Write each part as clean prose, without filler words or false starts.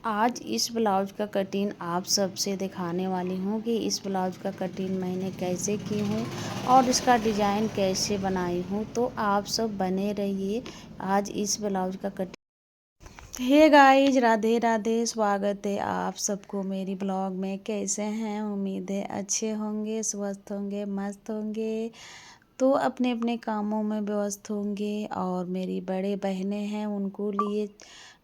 आज इस ब्लाउज का कटिंग आप सबसे दिखाने वाली हूँ कि इस ब्लाउज का कटिंग मैंने कैसे की हूँ और इसका डिज़ाइन कैसे बनाई हूँ। तो आप सब बने रहिए आज इस ब्लाउज का cutting. Hey guys, Radhe Radhe, स्वागत है आप सबको मेरी ब्लॉग में। कैसे हैं? उम्मीद है अच्छे होंगे, स्वस्थ होंगे, मस्त होंगे। तो अपने अपने कामों में व्यस्त होंगे। और मेरी बड़े बहनें हैं, उनको लिए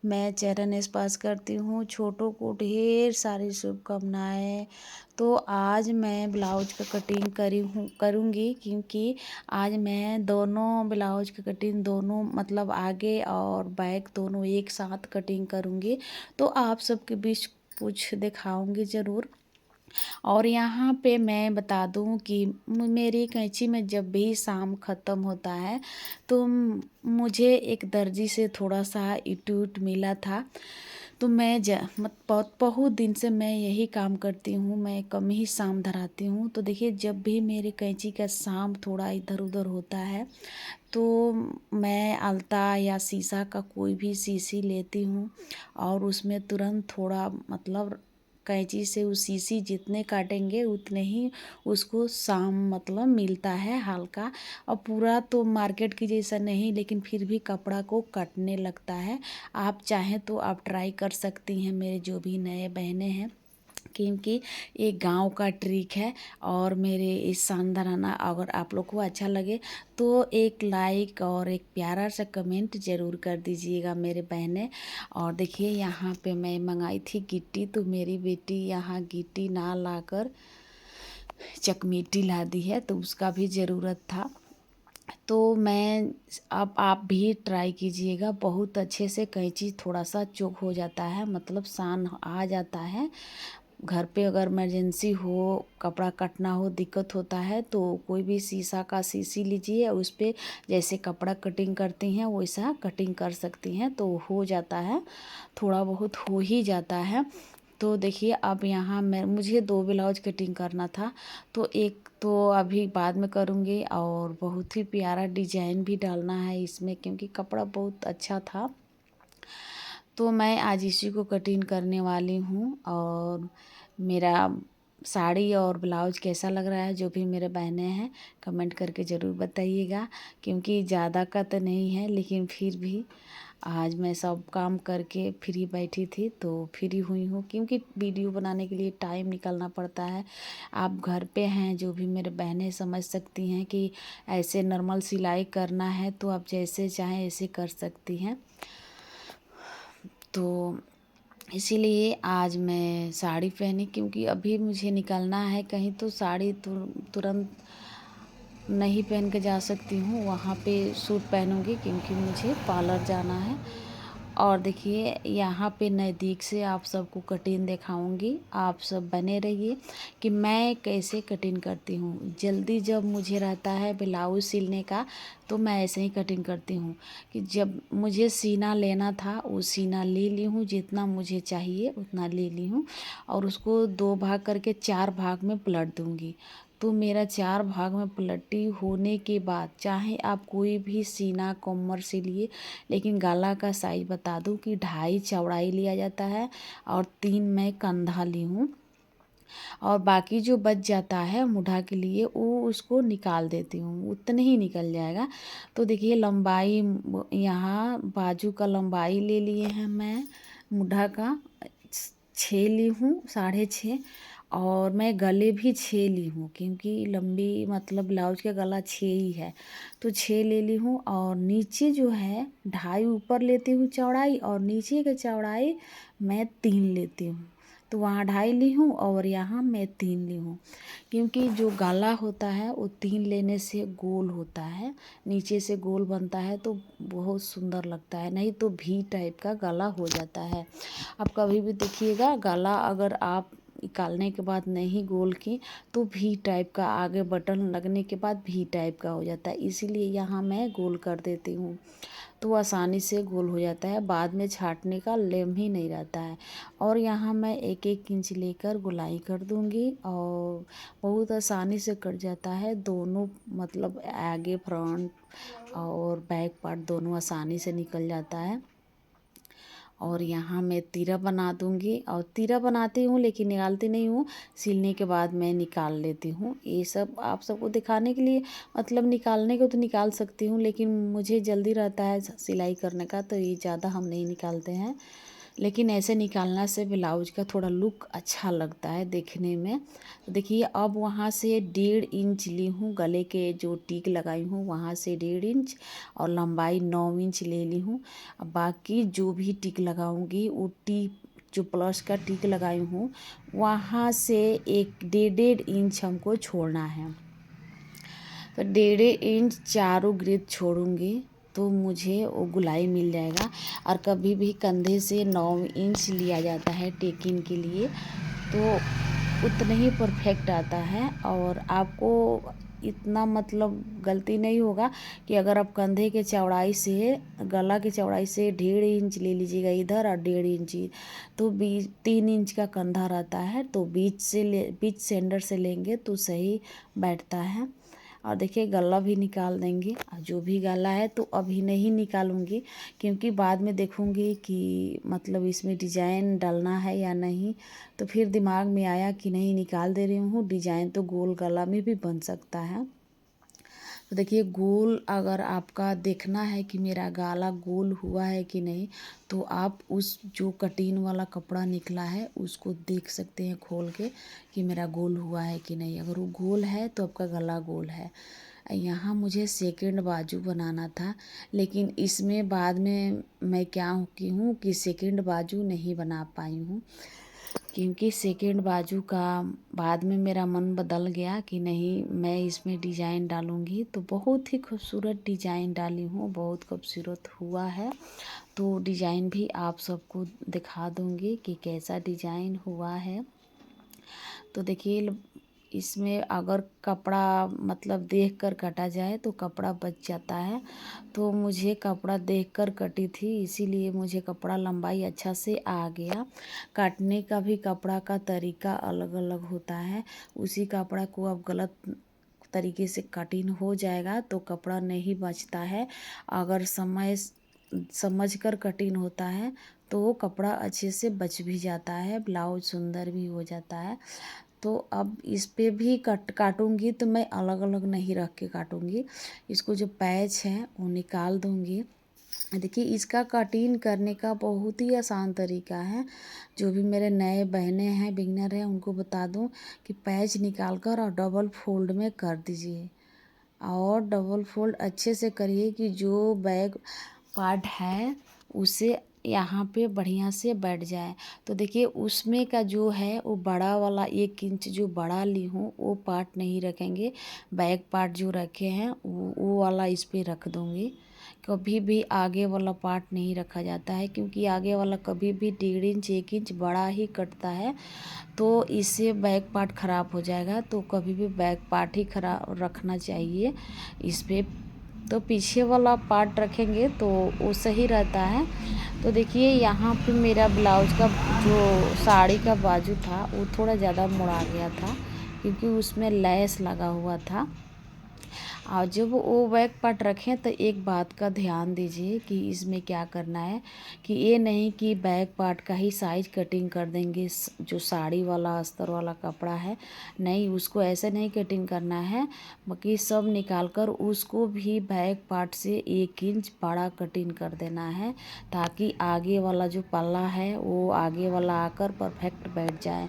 मैं चरण स्पर्श करती हूँ। छोटों को ढेर सारी शुभकामनाएं। तो आज मैं ब्लाउज का कटिंग करूँगी क्योंकि आज मैं दोनों ब्लाउज का कटिंग दोनों मतलब आगे और बैक दोनों एक साथ कटिंग करूँगी। तो आप सबके बीच कुछ दिखाऊंगी ज़रूर। और यहाँ पे मैं बता दूँ कि मेरी कैंची में जब भी शाम ख़त्म होता है तो मुझे एक दर्जी से थोड़ा सा इटूट मिला था। तो मैं बहुत दिन से मैं यही काम करती हूँ, मैं कम ही शाम धराती हूँ। तो देखिए, जब भी मेरी कैंची का शाम थोड़ा इधर उधर होता है तो मैं अलता या शीशा का कोई भी शीशी लेती हूँ और उसमें तुरंत थोड़ा मतलब कैंची से उस शीशी जितने काटेंगे उतने ही उसको शाम मतलब मिलता है हल्का। और पूरा तो मार्केट की जैसा नहीं, लेकिन फिर भी कपड़ा को कटने लगता है। आप चाहें तो आप ट्राई कर सकती हैं मेरे जो भी नए बहनें हैं, क्योंकि ये गांव का ट्रिक है। और मेरे इस शानदाराना अगर आप लोग को अच्छा लगे तो एक लाइक और एक प्यारा सा कमेंट ज़रूर कर दीजिएगा मेरे बहनें। और देखिए, यहाँ पे मैं मंगाई थी गिट्टी, तो मेरी बेटी यहाँ गिट्टी ना लाकर चकमीटी ला दी है, तो उसका भी ज़रूरत था। तो मैं अब आप भी ट्राई कीजिएगा। बहुत अच्छे से कैंची थोड़ा सा चोक हो जाता है, मतलब सान आ जाता है। घर पे अगर इमरजेंसी हो, कपड़ा कटना हो, दिक्कत होता है तो कोई भी शीशा का शीशी लीजिए, उस पर जैसे कपड़ा कटिंग करती हैं वैसा कटिंग कर सकती हैं तो हो जाता है, थोड़ा बहुत हो ही जाता है। तो देखिए, अब यहाँ मुझे 2 ब्लाउज कटिंग करना था, तो एक तो अभी बाद में करूँगी और बहुत ही प्यारा डिजाइन भी डालना है इसमें क्योंकि कपड़ा बहुत अच्छा था। तो मैं आज इसी को कटिंग करने वाली हूँ। और मेरा साड़ी और ब्लाउज कैसा लग रहा है, जो भी मेरे बहनें हैं कमेंट करके ज़रूर बताइएगा। क्योंकि ज़्यादा का तो नहीं है, लेकिन फिर भी आज मैं सब काम करके फ्री बैठी थी तो फ्री हुई हूँ, क्योंकि वीडियो बनाने के लिए टाइम निकालना पड़ता है। आप घर पे हैं जो भी मेरे बहनें समझ सकती हैं कि ऐसे नॉर्मल सिलाई करना है तो आप जैसे चाहें ऐसे कर सकती हैं। तो इसीलिए आज मैं साड़ी पहनी, क्योंकि अभी मुझे निकलना है कहीं तो साड़ी तुरंत नहीं पहन के जा सकती हूँ, वहाँ पे सूट पहनूंगी क्योंकि मुझे पार्लर जाना है। और देखिए, यहाँ पे नज़दीक से आप सबको कटिंग दिखाऊंगी, आप सब बने रहिए कि मैं कैसे कटिंग करती हूँ। जल्दी जब मुझे रहता है ब्लाउज सिलने का तो मैं ऐसे ही कटिंग करती हूँ कि जब मुझे सीना लेना था वो सीना ले ली हूँ, जितना मुझे चाहिए उतना ले ली हूँ और उसको 2 भाग करके 4 भाग में पलट दूँगी। तो मेरा 4 भाग में पलटी होने के बाद, चाहे आप कोई भी सीना कमर से लिए, लेकिन गला का साइज बता दूं कि 2.5 चौड़ाई लिया जाता है और 3 मैं कंधा ली हूँ। और बाकी जो बच जाता है मुढ़ा के लिए वो उसको निकाल देती हूँ, उतने ही निकल जाएगा। तो देखिए, लंबाई यहाँ बाजू का लंबाई ले लिए हैं मैं मुढ़ा का 6 ली हूँ, 6.5। और मैं गले भी 6 ली हूँ क्योंकि लंबी मतलब ब्लाउज का गला 6 ही है, तो 6 ले ली हूँ। और नीचे जो है 2.5 ऊपर लेती हूँ चौड़ाई और नीचे की चौड़ाई मैं 3 लेती हूँ। तो वहाँ 2.5 ली हूँ और यहाँ मैं 3 ली हूँ, क्योंकि जो गला होता है वो 3 लेने से गोल होता है, नीचे से गोल बनता है तो बहुत सुंदर लगता है, नहीं तो भी टाइप का गला हो जाता है। अब कभी भी देखिएगा, गला अगर आप निकालने के बाद नहीं गोल की तो भी टाइप का, आगे बटन लगने के बाद भी टाइप का हो जाता है, इसीलिए यहाँ मैं गोल कर देती हूँ तो आसानी से गोल हो जाता है, बाद में छाटने का लेम ही नहीं रहता है। और यहाँ मैं 1-1 इंच लेकर गोलाई कर दूँगी और बहुत आसानी से कट जाता है दोनों, मतलब आगे फ्रंट और बैक पार्ट दोनों आसानी से निकल जाता है। और यहाँ मैं तीरा बना दूँगी। और तीरा बनाती हूँ लेकिन निकालती नहीं हूँ, सिलने के बाद मैं निकाल लेती हूँ। ये सब आप सबको दिखाने के लिए, मतलब निकालने को तो निकाल सकती हूँ लेकिन मुझे जल्दी रहता है सिलाई करने का, तो ये ज़्यादा हम नहीं निकालते हैं। लेकिन ऐसे निकालना से ब्लाउज का थोड़ा लुक अच्छा लगता है देखने में। तो देखिए अब वहाँ से 1.5 इंच ली हूँ, गले के जो टीक लगाई हूँ वहाँ से 1.5 इंच, और लंबाई 9 इंच ले ली हूँ। अब बाकी जो भी टिक लगाऊंगी वो टिक जो प्लस का टिक लगाई हूँ वहाँ से 1.5 इंच हमको छोड़ना है। तो 1.5 इंच चारों ग्रिड छोड़ूंगी तो मुझे वो गुलाई मिल जाएगा। और कभी भी कंधे से 9 इंच लिया जाता है टेकिंग के लिए, तो उतना ही परफेक्ट आता है। और आपको इतना मतलब गलती नहीं होगा कि अगर आप कंधे के चौड़ाई से, गला की चौड़ाई से 1.5 इंच ले लीजिएगा इधर और 1.5 इंच, तो 3 इंच का कंधा रहता है, तो बीच सेंटर से लेंगे तो सही बैठता है। और देखिए गला भी निकाल देंगे, और जो भी गला है तो अभी नहीं निकालूंगी क्योंकि बाद में देखूंगी कि मतलब इसमें डिजाइन डालना है या नहीं। तो फिर दिमाग में आया कि नहीं, निकाल दे रही हूँ, डिजाइन तो गोल गला में भी बन सकता है। तो देखिए गोल, अगर आपका देखना है कि मेरा गला गोल हुआ है कि नहीं, तो आप उस जो कटीन वाला कपड़ा निकला है उसको देख सकते हैं खोल के कि मेरा गोल हुआ है कि नहीं। अगर वो गोल है तो आपका गला गोल है। यहाँ मुझे सेकंड बाजू बनाना था, लेकिन इसमें बाद में मैं क्या की हूँ कि सेकंड बाजू नहीं बना पाई हूँ, क्योंकि सेकंड बाजू का बाद में मेरा मन बदल गया कि नहीं मैं इसमें डिज़ाइन डालूँगी। तो बहुत ही खूबसूरत डिज़ाइन डाली हूँ, बहुत खूबसूरत हुआ है। तो डिज़ाइन भी आप सबको दिखा दूँगी कि कैसा डिज़ाइन हुआ है। तो देखिए इसमें अगर कपड़ा मतलब देख कर कटा जाए तो कपड़ा बच जाता है। तो मुझे कपड़ा देखकर कटी थी, इसीलिए मुझे कपड़ा लंबाई अच्छा से आ गया। काटने का भी कपड़ा का तरीका अलग अलग होता है। उसी कपड़ा को आप गलत तरीके से कटिंग हो जाएगा तो कपड़ा नहीं बचता है। अगर समझ कर कटिंग होता है तो वो कपड़ा अच्छे से बच भी जाता है, ब्लाउज सुंदर भी हो जाता है। तो अब इस पे भी काटूंगी तो मैं अलग अलग नहीं रख के काटूंगी। इसको जो पैच है वो निकाल दूंगी। देखिए इसका कटिंग करने का बहुत ही आसान तरीका है। जो भी मेरे नए बहनें हैं, बिगनर हैं, उनको बता दूं कि पैच निकाल कर और डबल फोल्ड में कर दीजिए। और डबल फोल्ड अच्छे से करिए कि जो बैक पार्ट है उसे यहाँ पे बढ़िया से बैठ जाए। तो देखिए उसमें का जो है वो बड़ा वाला 1 इंच जो बड़ा ली हूँ वो पार्ट नहीं रखेंगे, बैक पार्ट जो रखे हैं वो वाला इस पे रख दूँगी। कभी भी आगे वाला पार्ट नहीं रखा जाता है, क्योंकि आगे वाला कभी भी 1.5 इंच 1 इंच बड़ा ही कटता है, तो इससे बैक पार्ट ख़राब हो जाएगा। तो कभी भी बैक पार्ट ही खराब रखना चाहिए इस पे। तो पीछे वाला पार्ट रखेंगे तो वो सही रहता है। तो देखिए यहाँ पे मेरा ब्लाउज का जो साड़ी का बाजू था वो थोड़ा ज़्यादा मुड़ा गया था, क्योंकि उसमें लैस लगा हुआ था। और जब वो बैक पार्ट रखें तो एक बात का ध्यान दीजिए कि इसमें क्या करना है कि ये नहीं कि बैक पार्ट का ही साइज कटिंग कर देंगे, जो साड़ी वाला अस्तर वाला कपड़ा है, नहीं उसको ऐसे नहीं कटिंग करना है। बाकी सब निकाल कर उसको भी बैक पार्ट से 1 इंच बड़ा कटिंग कर देना है, ताकि आगे वाला जो पल्ला है वो आगे वाला आकर परफेक्ट बैठ जाए।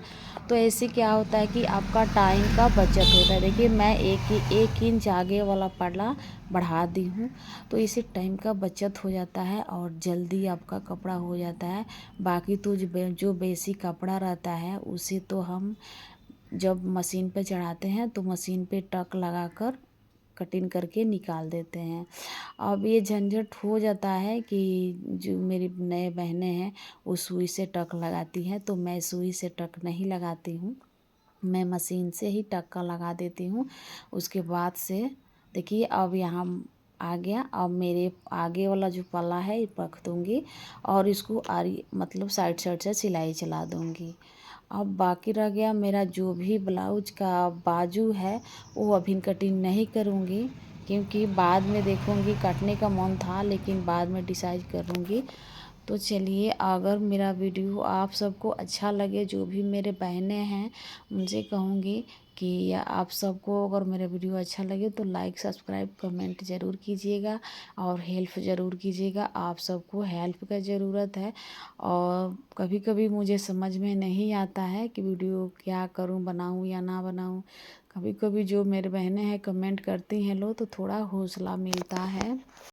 तो ऐसे क्या होता है कि आपका टाइम का बचत होता है। देखिए मैं 1 इंच आगे वाला पल्ला बढ़ा दी हूँ, तो इससे टाइम का बचत हो जाता है और जल्दी आपका कपड़ा हो जाता है। बाकी तो जो बेसिक कपड़ा रहता है उसे तो हम जब मशीन पे चढ़ाते हैं तो मशीन पे टक लगा कर कटिंग करके निकाल देते हैं। अब ये झंझट हो जाता है कि जो मेरी नए बहनें हैं वो सुई से टक लगाती हैं, तो मैं सुई से टक नहीं लगाती हूँ, मैं मशीन से ही टक्का लगा देती हूँ। उसके बाद से देखिए अब यहाँ आ गया। अब मेरे आगे वाला जो पल्ला है ये रख दूँगी और इसको आरी मतलब साइड साइड से सिलाई चला दूँगी। अब बाकी रह गया मेरा जो भी ब्लाउज का बाजू है वो अभी कटिंग नहीं करूँगी, क्योंकि बाद में देखूँगी, काटने का मन था लेकिन बाद में डिसाइड करूँगी। तो चलिए, अगर मेरा वीडियो आप सबको अच्छा लगे, जो भी मेरे बहनें हैं उनसे कहूँगी कि आप सबको अगर मेरा वीडियो अच्छा लगे तो लाइक सब्सक्राइब कमेंट ज़रूर कीजिएगा और हेल्प ज़रूर कीजिएगा। आप सबको हेल्प का ज़रूरत है और कभी कभी मुझे समझ में नहीं आता है कि वीडियो क्या करूं, बनाऊं या ना बनाऊं। कभी कभी जो मेरे बहनें हैं कमेंट करती हैं लो तो थोड़ा हौसला मिलता है।